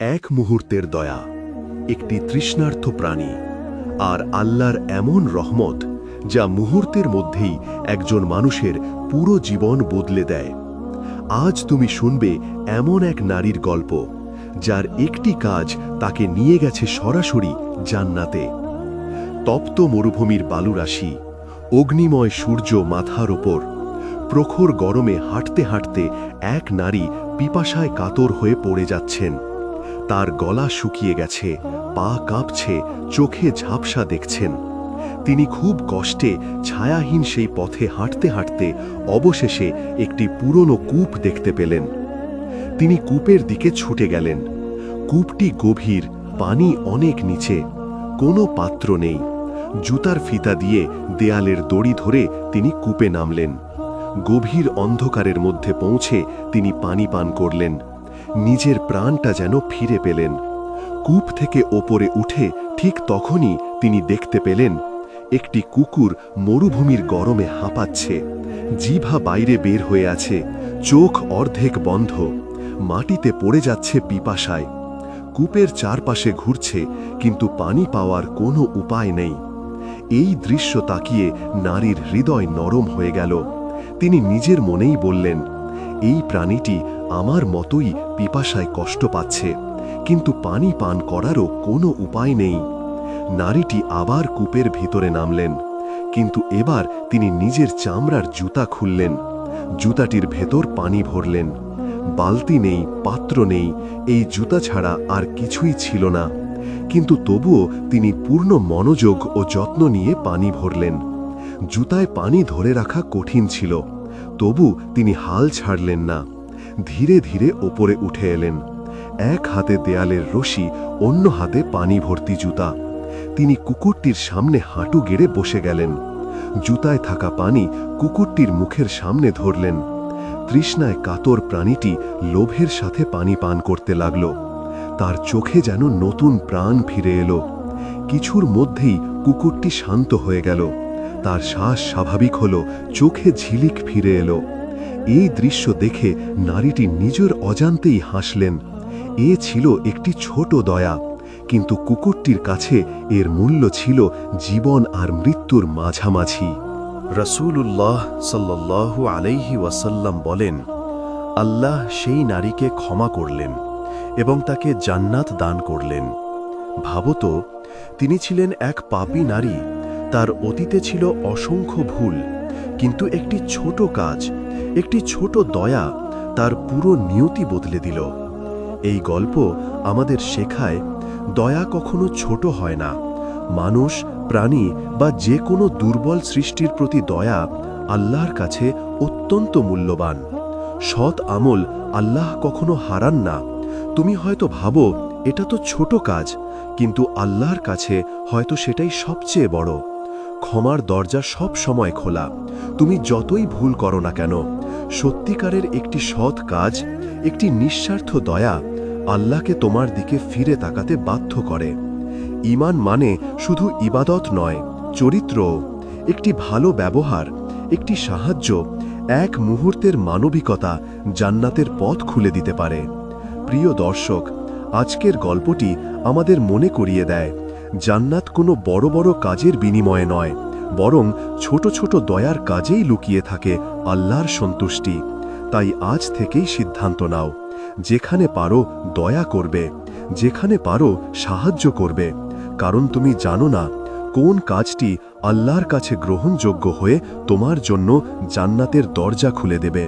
এক মুহূর্তের দয়া, একটি তৃষ্ণার্ত প্রাণী, আর আল্লাহর এমন রহমত যা মুহূর্তের মধ্যেই একজন মানুষের পুরো জীবন বদলে দেয়। আজ তুমি শুনবে এমন এক নারীর গল্প, যার একটি কাজ তাকে নিয়ে গেছে সরাসরি জান্নাতে। তপ্ত মরুভূমির বালুরাশি, অগ্নিময় সূর্য মাথার ওপর, প্রখর গরমে হাঁটতে হাঁটতে এক নারী পিপাসায় কাতর হয়ে পড়ে যাচ্ছেন। তার গলা শুকিয়ে গেছে, পা কাঁপছে, চোখে ঝাপসা দেখছেন। তিনি খুব কষ্টে ছায়াহীন সেই পথে হাঁটতে হাঁটতে অবশেষে একটি পুরনো কূপ দেখতে পেলেন। তিনি কূপের দিকে ছুটে গেলেন। কূপটি গভীর, পানি অনেক নিচে, কোনো পাত্র নেই। জুতার ফিতা দিয়ে দেয়ালের দড়ি ধরে তিনি কূপে নামলেন। গভীর অন্ধকারের মধ্যে পৌঁছে তিনি পানি পান করলেন। নিজের প্রাণটা যেন ফিরে পেলেন। কূপ থেকে ওপরে উঠে ঠিক তখনই তিনি দেখতে পেলেন একটি কুকুর মরুভূমির গরমে হাঁপাচ্ছে। জিভা বাইরে বের হয়ে আছে, চোখ অর্ধেক বন্ধ, মাটিতে পড়ে যাচ্ছে পিপাসায়। কূপের চারপাশে ঘুরছে, কিন্তু পানি পাওয়ার কোনো উপায় নেই। এই দৃশ্য তাকিয়ে নারীর হৃদয় নরম হয়ে গেল। তিনি নিজের মনেই বললেন, এই প্রাণীটি আমার মতোই পিপাসায় কষ্ট পাচ্ছে, কিন্তু পানি পান করারও কোনো উপায় নেই। নারীটি আবার কূপের ভিতরে নামলেন, কিন্তু এবার তিনি নিজের চামড়ার জুতা খুললেন। জুতাটির ভেতর পানি ভরলেন। বালতি নেই, পাত্র নেই, এই জুতা ছাড়া আর কিছুই ছিল না। কিন্তু তবুও তিনি পূর্ণ মনোযোগ ও যত্ন নিয়ে পানি ভরলেন। জুতায় পানি ধরে রাখা কঠিন ছিল, তবু তিনি হাল ছাড়লেন না। ধীরে ধীরে ওপরে উঠে এলেন। এক হাতে দেয়ালের রশি, অন্য হাতে পানি ভর্তি জুতা। তিনি কুকুরটির সামনে হাঁটু গেড়ে বসে গেলেন। জুতায় থাকা পানি কুকুরটির মুখের সামনে ধরলেন। তৃষ্ণায় কাতর প্রাণীটি লোভের সাথে পানি পান করতে লাগল। তার চোখে যেন নতুন প্রাণ ফিরে এলো। কিছুর মধ্যেই কুকুরটি শান্ত হয়ে গেল। তার শ্বাস স্বাভাবিক হল, চোখে ঝিলিক ফিরে এলো। এই দৃশ্য দেখে নারীটি নিজের অজান্তেই হাসলেন। এ ছিল একটি ছোট দয়া, কিন্তু কুকুরটির কাছে এর মূল্য ছিল জীবন আর মৃত্যুর মাঝামাঝি। রাসূলুল্লাহ সাল্লাল্লাহু আলাইহি ওয়াসাল্লাম বলেন, আল্লাহ সেই নারীকে ক্ষমা করলেন এবং তাকে জান্নাত দান করলেন। ভাবত, তিনি ছিলেন এক পাপী নারী, তার অতীতে ছিল অসংখ্য ভুল, কিন্তু একটি ছোট কাজ, একটি ছোট দয়া তার পুরো নিয়তি বদলে দিল। এই গল্প আমাদের শেখায়, দয়া কখনো ছোট হয় না। মানুষ, প্রাণী বা যে কোনো দুর্বল সৃষ্টির প্রতি দয়া আল্লাহর কাছে অত্যন্ত মূল্যবান। সৎ আমল আল্লাহ কখনো হারান না। তুমি হয়তো ভাবো এটা তো ছোট কাজ, কিন্তু আল্লাহর কাছে হয়তো সেটাই সবচেয়ে বড়। ক্ষমার দরজা সব সময় খোলা, তুমি যতই ভুল করো না কেন। সত্যিকারের একটি সৎ কাজ, একটি নিঃস্বার্থ দয়া আল্লাহকে তোমার দিকে ফিরে তাকাতে বাধ্য করে। ঈমান মানে শুধু ইবাদত নয়, চরিত্র, একটি ভালো ব্যবহার, একটি সাহায্য, এক মুহূর্তের মানবিকতা জান্নাতের পথ খুলে দিতে পারে। প্রিয় দর্শক, আজকের গল্পটি আমাদের মনে করিয়ে দেয়, জান্নাত কোনো বড় বড় কাজের বিনিময়ে নয়, বরং ছোট ছোট দয়ার কাজেই লুকিয়ে থাকে আল্লাহর সন্তুষ্টি। তাই আজ থেকেই সিদ্ধান্ত নাও, যেখানে পারো দয়া করবে, যেখানে পারো সাহায্য করবে, কারণ তুমি জানো না কোন কাজটি আল্লাহর কাছে গ্রহণযোগ্য হয়ে তোমার জন্য জান্নাতের দরজা খুলে দেবে।